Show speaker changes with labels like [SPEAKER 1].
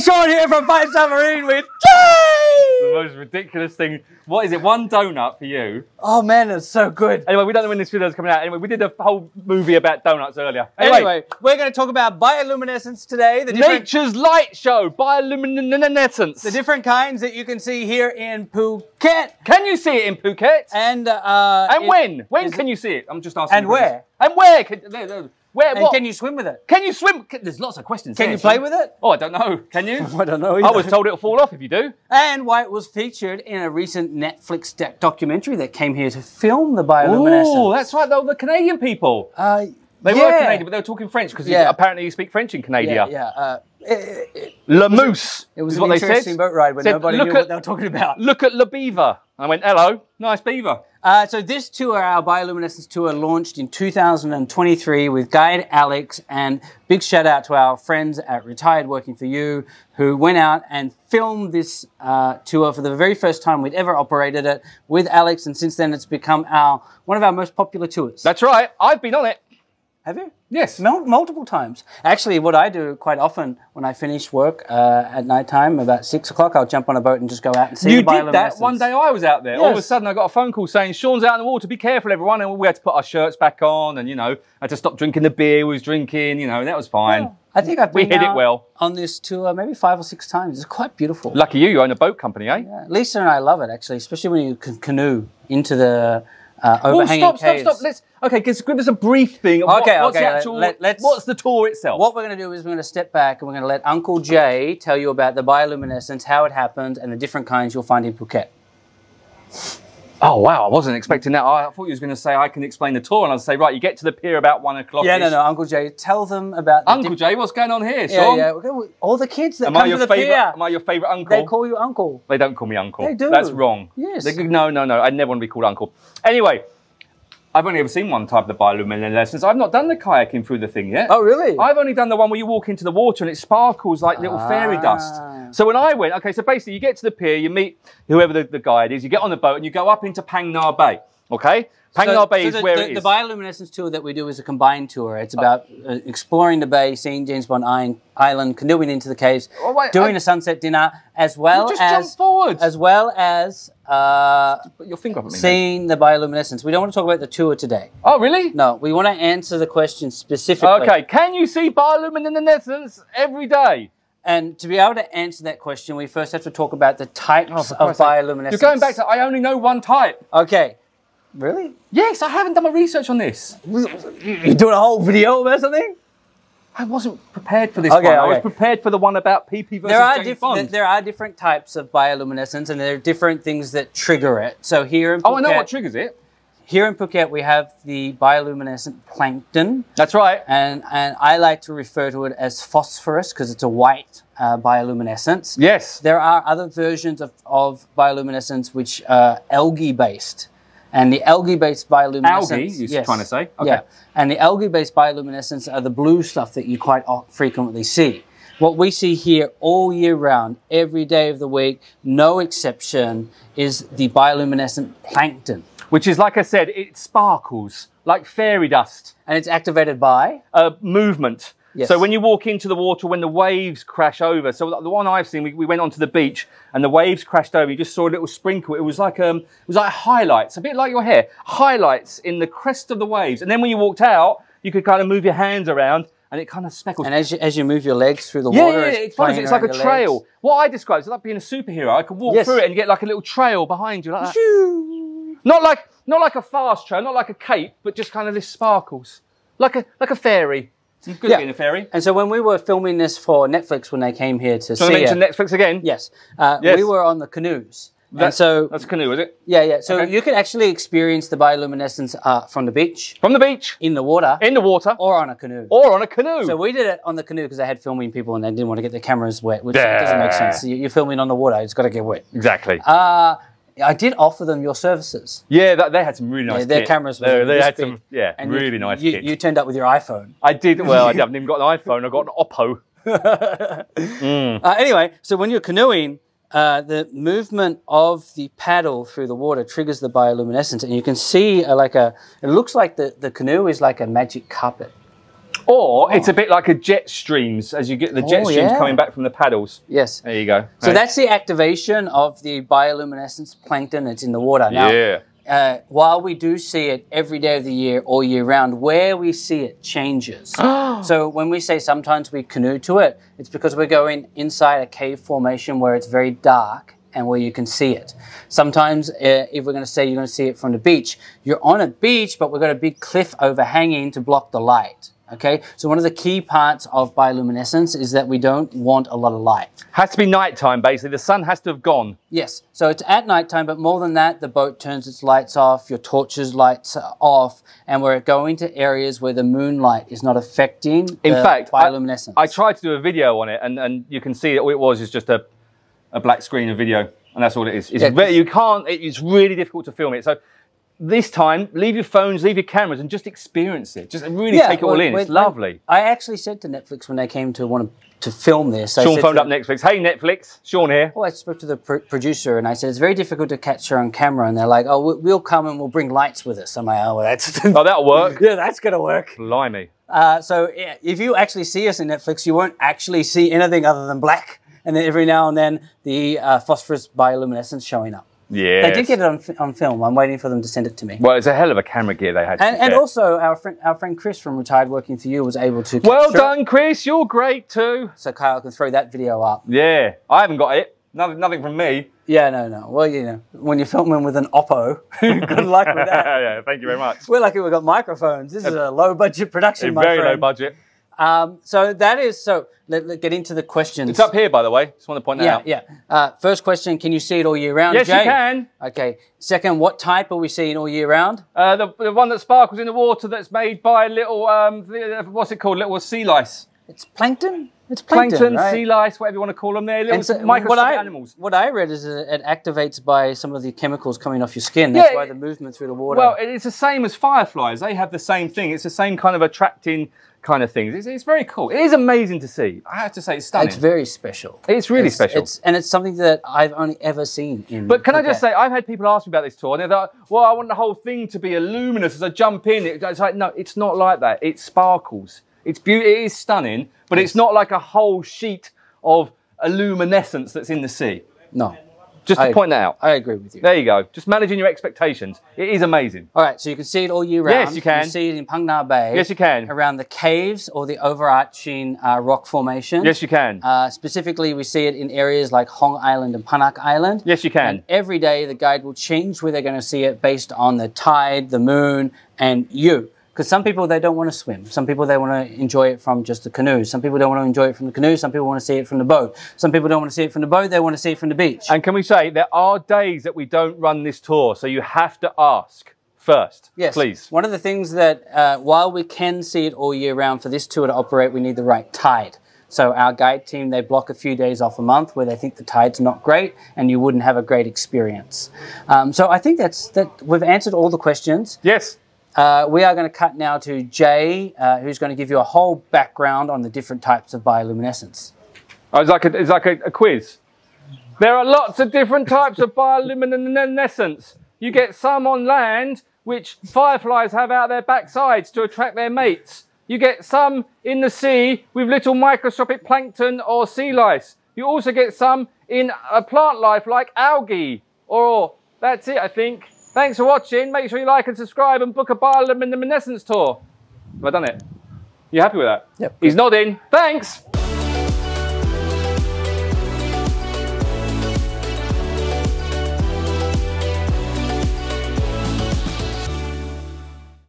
[SPEAKER 1] Sean here from 5-Star Marine with Jay!
[SPEAKER 2] The most ridiculous thing. What is it? One donut for you?
[SPEAKER 1] Oh man, it's so good.
[SPEAKER 2] Anyway, we don't know when this video is coming out. Anyway, we did a whole movie about donuts earlier.
[SPEAKER 1] Anyway, we're going to talk about bioluminescence today.
[SPEAKER 2] Nature's light show, bioluminescence.
[SPEAKER 1] The different kinds that you can see here in Phuket.
[SPEAKER 2] Can you see it in Phuket?
[SPEAKER 1] And
[SPEAKER 2] when? When can you see it? I'm just asking.
[SPEAKER 1] And where?
[SPEAKER 2] And where? Where?
[SPEAKER 1] And
[SPEAKER 2] what?
[SPEAKER 1] can you swim with it?
[SPEAKER 2] Can you swim? There's lots of questions.
[SPEAKER 1] Can you play with it?
[SPEAKER 2] Oh, I don't know. Can you?
[SPEAKER 1] I don't know either.
[SPEAKER 2] I was told it'll fall off if you do.
[SPEAKER 1] And why it was featured in a recent Netflix documentary that came here to film the bioluminescence.
[SPEAKER 2] Oh, that's right. They were the Canadian people. They were Canadian, but they were talking French because apparently you speak French in Canada.
[SPEAKER 1] Le
[SPEAKER 2] Mousse.
[SPEAKER 1] It was an interesting boat ride when nobody knew what they were talking about.
[SPEAKER 2] Look at Le Beaver. I went, hello, nice beaver.
[SPEAKER 1] So this tour, our bioluminescence tour, launched in 2023 with guide Alex, and big shout out to our friends at Retired Working For You who went out and filmed this tour for the very first time we'd ever operated it with Alex, and since then it's become one of our most popular tours.
[SPEAKER 2] That's right. I've been on it.
[SPEAKER 1] Have you?
[SPEAKER 2] Yes.
[SPEAKER 1] Multiple times. Actually, what I do quite often when I finish work at night time, about 6 o'clock, I'll jump on a boat and just go out and see the bioluminescence. You did that
[SPEAKER 2] one day I was out there. Yes. All of a sudden I got a phone call saying, Sean's out in the water, be careful everyone. And we had to put our shirts back on and, I had to stop drinking the beer we was drinking, that was fine. Yeah.
[SPEAKER 1] I think I've been
[SPEAKER 2] hit it well
[SPEAKER 1] on this tour maybe 5 or 6 times. It's quite beautiful.
[SPEAKER 2] Lucky you own a boat company, eh?
[SPEAKER 1] Yeah. Lisa and I love it, actually, especially when you can canoe into the overhanging caves.
[SPEAKER 2] Stop. Okay, give us a brief thing. What's the tour itself?
[SPEAKER 1] What we're going to do is we're going to step back and we're going to let Uncle Jay tell you about the bioluminescence, how it happens, and the different kinds you'll find in Phuket.
[SPEAKER 2] Oh, wow, I wasn't expecting that. I thought you was going to say I can explain the tour, and I'd say, right, you get to the pier about 1 o'clock.
[SPEAKER 1] Yeah, no, Uncle Jay, tell them about
[SPEAKER 2] Uncle Jay, what's going on here, Sean?
[SPEAKER 1] Yeah, all the kids that come to the pier.
[SPEAKER 2] Am I your favourite uncle?
[SPEAKER 1] They call you uncle.
[SPEAKER 2] They don't call me uncle.
[SPEAKER 1] They do.
[SPEAKER 2] That's wrong.
[SPEAKER 1] Yes.
[SPEAKER 2] No, I never want to be called uncle. Anyway, I've only ever seen one type of the bioluminescence. I've not done the kayaking through the thing yet.
[SPEAKER 1] Oh, really?
[SPEAKER 2] I've only done the one where you walk into the water and it sparkles like little fairy dust. So when I went, okay, so basically you get to the pier, you meet whoever the guide is, you get on the boat and you go up into Phang Nga Bay, okay? Phang Nga Bay is where it is.
[SPEAKER 1] The bioluminescence tour that we do is a combined tour. It's about exploring the bay, seeing James Bond Island, canoeing into the caves, doing a sunset dinner, as well as
[SPEAKER 2] put your finger up at me,
[SPEAKER 1] seeing the bioluminescence. We don't want to talk about the tour today.
[SPEAKER 2] Oh, really?
[SPEAKER 1] No, we want to answer the question specifically.
[SPEAKER 2] Okay, can you see bioluminescence every day?
[SPEAKER 1] And to be able to answer that question, we first have to talk about the types of bioluminescence.
[SPEAKER 2] You're going back to, I only know one type.
[SPEAKER 1] Okay. Really?
[SPEAKER 2] Yes, I haven't done my research on this.
[SPEAKER 1] You're doing a whole video about something?
[SPEAKER 2] I wasn't prepared for this one. I was prepared for the one about PP versus James Bond.
[SPEAKER 1] There are different types of bioluminescence, and there are different things that trigger it. So here in Phuket...
[SPEAKER 2] Oh, I know what triggers it.
[SPEAKER 1] Here in Phuket, we have the bioluminescent plankton.
[SPEAKER 2] That's right.
[SPEAKER 1] And I like to refer to it as phosphorus because it's a white bioluminescence.
[SPEAKER 2] Yes.
[SPEAKER 1] There are other versions of bioluminescence which are algae-based. And the algae-based bioluminescence...
[SPEAKER 2] Algae, you're trying to say? Okay.
[SPEAKER 1] Yeah. And the algae-based bioluminescence are the blue stuff that you quite frequently see. What we see here all year round, every day of the week, no exception, is the bioluminescent plankton.
[SPEAKER 2] Which is, like I said, it sparkles like fairy dust.
[SPEAKER 1] And it's activated by?
[SPEAKER 2] Movement. Yes. So when you walk into the water, when the waves crash over, so the one I've seen, we went onto the beach and the waves crashed over, you just saw a little sprinkle. It was like highlights, a bit like your hair, highlights in the crest of the waves. And then when you walked out, you could kind of move your hands around and it kind of speckles.
[SPEAKER 1] And as you move your legs through the water,
[SPEAKER 2] it's like a trail. Legs. What I describe is like being a superhero. I could walk through it and you get like a little trail behind you like that. Not like a fast trail, not like a cape, but just kind of this sparkles. Like a fairy. It's good being a fairy.
[SPEAKER 1] And so when we were filming this for Netflix when they came here to see
[SPEAKER 2] it... mention Netflix again?
[SPEAKER 1] Yes. We were on the canoes.
[SPEAKER 2] That's a canoe, is it?
[SPEAKER 1] Yeah. So you can actually experience the bioluminescence from the beach.
[SPEAKER 2] From the beach?
[SPEAKER 1] In the water.
[SPEAKER 2] In the water.
[SPEAKER 1] Or on a canoe.
[SPEAKER 2] Or on a canoe.
[SPEAKER 1] So we did it on the canoe because they had filming people and they didn't want to get their cameras wet, which doesn't make sense. You're filming on the water, it's got to get wet.
[SPEAKER 2] Exactly.
[SPEAKER 1] I did offer them your services.
[SPEAKER 2] Yeah, they had some really nice kit.
[SPEAKER 1] Their cameras were
[SPEAKER 2] they had some, really nice kit.
[SPEAKER 1] You turned up with your iPhone.
[SPEAKER 2] I did. Well, I haven't even got an iPhone. I got an Oppo.
[SPEAKER 1] Anyway, so when you're canoeing, the movement of the paddle through the water triggers the bioluminescence, and you can see it looks like the canoe is like a magic carpet.
[SPEAKER 2] Or it's a bit like a jet streams as you get the jet streams coming back from the paddles.
[SPEAKER 1] Yes.
[SPEAKER 2] There you go.
[SPEAKER 1] So that's the activation of the bioluminescence plankton that's in the water. Now, while we do see it every day of the year, all year round, where we see it changes. So when we say sometimes we canoe to it, it's because we're going inside a cave formation where it's very dark and where you can see it. Sometimes if we're going to say you're going to see it from the beach, you're on a beach, but we've got a big cliff overhanging to block the light. Okay, so one of the key parts of bioluminescence is that we don't want a lot of light.
[SPEAKER 2] Has to be nighttime, basically. The sun has to have gone.
[SPEAKER 1] Yes, so it's at nighttime, but more than that, the boat turns its lights off, your torches lights are off, and we're going to areas where the moonlight is not affecting bioluminescence.
[SPEAKER 2] I tried to do a video on it, and you can see that all it was is just a black screen of video, and that's all it is. It's it's really difficult to film it. So this time, leave your phones, leave your cameras, and just experience it. Just really take it all in. It's lovely.
[SPEAKER 1] I actually said to Netflix when they came to want to film this.
[SPEAKER 2] Sean phoned up Netflix. Hey, Netflix, Sean here.
[SPEAKER 1] Oh, I spoke to the producer and I said, it's very difficult to catch her on camera. And they're like, oh, we'll come and we'll bring lights with us. I'm like, oh, well, that's...
[SPEAKER 2] oh, that'll work.
[SPEAKER 1] Yeah, that's going to work.
[SPEAKER 2] Blimey.
[SPEAKER 1] So if you actually see us in Netflix, you won't actually see anything other than black. And then every now and then, the phosphorus bioluminescence showing up.
[SPEAKER 2] Yeah,
[SPEAKER 1] they did get it on film. I'm waiting for them to send it to me.
[SPEAKER 2] Well, it's a hell of a camera gear they had.
[SPEAKER 1] And also, our friend Chris from Retired Working for You was able to.
[SPEAKER 2] Well done, Chris. You're great too.
[SPEAKER 1] So Kyle can throw that video up.
[SPEAKER 2] Yeah, I haven't got it. Nothing from me.
[SPEAKER 1] Yeah, no. Well, you know, when you're filming with an Oppo, good luck with that.
[SPEAKER 2] Yeah, thank you very much.
[SPEAKER 1] We're lucky we've got microphones. This is a low budget production, my friend.
[SPEAKER 2] Very low budget.
[SPEAKER 1] So that is, so let's get into the questions.
[SPEAKER 2] It's up here, by the way. Just want to point that out.
[SPEAKER 1] Yeah. First question, can you see it all year round?
[SPEAKER 2] Yes,
[SPEAKER 1] Jay?
[SPEAKER 2] you can.
[SPEAKER 1] Okay. Second, what type are we seeing all year round?
[SPEAKER 2] The one that sparkles in the water that's made by little, what's it called? Little sea lice.
[SPEAKER 1] It's plankton? It's plankton, right?
[SPEAKER 2] Sea lice, whatever you want to call them. They're little microscopic animals.
[SPEAKER 1] What I read is it activates by some of the chemicals coming off your skin. That's why the movement through the water.
[SPEAKER 2] Well, it's the same as fireflies. They have the same thing. It's the same kind of attracting kind of things. It's very cool. It is amazing to see. I have to say, it's stunning.
[SPEAKER 1] It's very special.
[SPEAKER 2] It's really special.
[SPEAKER 1] And it's something that I've only ever seen in
[SPEAKER 2] But can I just say, I've had people ask me about this tour, and they're like, well, I want the whole thing to be luminous as I jump in. It's like, no, it's not like that. It sparkles. It's beautiful. It is stunning, but it's not like a whole sheet of luminescence that's in the sea.
[SPEAKER 1] No.
[SPEAKER 2] Just to point that out.
[SPEAKER 1] I agree with you.
[SPEAKER 2] There you go. Just managing your expectations. It is amazing.
[SPEAKER 1] All right, so you can see it all year round.
[SPEAKER 2] Yes, you can.
[SPEAKER 1] You can see it in Phang Nga Bay.
[SPEAKER 2] Yes, you can.
[SPEAKER 1] Around the caves or the overarching rock formation.
[SPEAKER 2] Yes, you can.
[SPEAKER 1] Specifically, we see it in areas like Hong Island and Panak Island.
[SPEAKER 2] Yes, you can.
[SPEAKER 1] And every day, the guide will change where they're going to see it based on the tide, the moon, and you. Because some people, they don't want to swim. Some people, they want to enjoy it from just the canoe. Some people don't want to enjoy it from the canoe. Some people want to see it from the boat. Some people don't want to see it from the boat. They want to see it from the beach.
[SPEAKER 2] And can we say, there are days that we don't run this tour, so you have to ask first, please.
[SPEAKER 1] One of the things that, while we can see it all year round, for this tour to operate, we need the right tide. So our guide team, they block a few days off a month where they think the tide's not great and you wouldn't have a great experience. So I think that we've answered all the questions.
[SPEAKER 2] Yes.
[SPEAKER 1] We are going to cut now to Jay, who's going to give you a whole background on the different types of bioluminescence.
[SPEAKER 2] Oh, it's like a quiz. There are lots of different types of bioluminescence. You get some on land, which fireflies have out their backsides to attract their mates. You get some in the sea with little microscopic plankton or sea lice. You also get some in a plant life like algae. That's it, I think. Thanks for watching. Make sure you like and subscribe and book a bioluminescence tour. Have I done it? You happy with that?
[SPEAKER 1] Yep.
[SPEAKER 2] He's nodding. Thanks.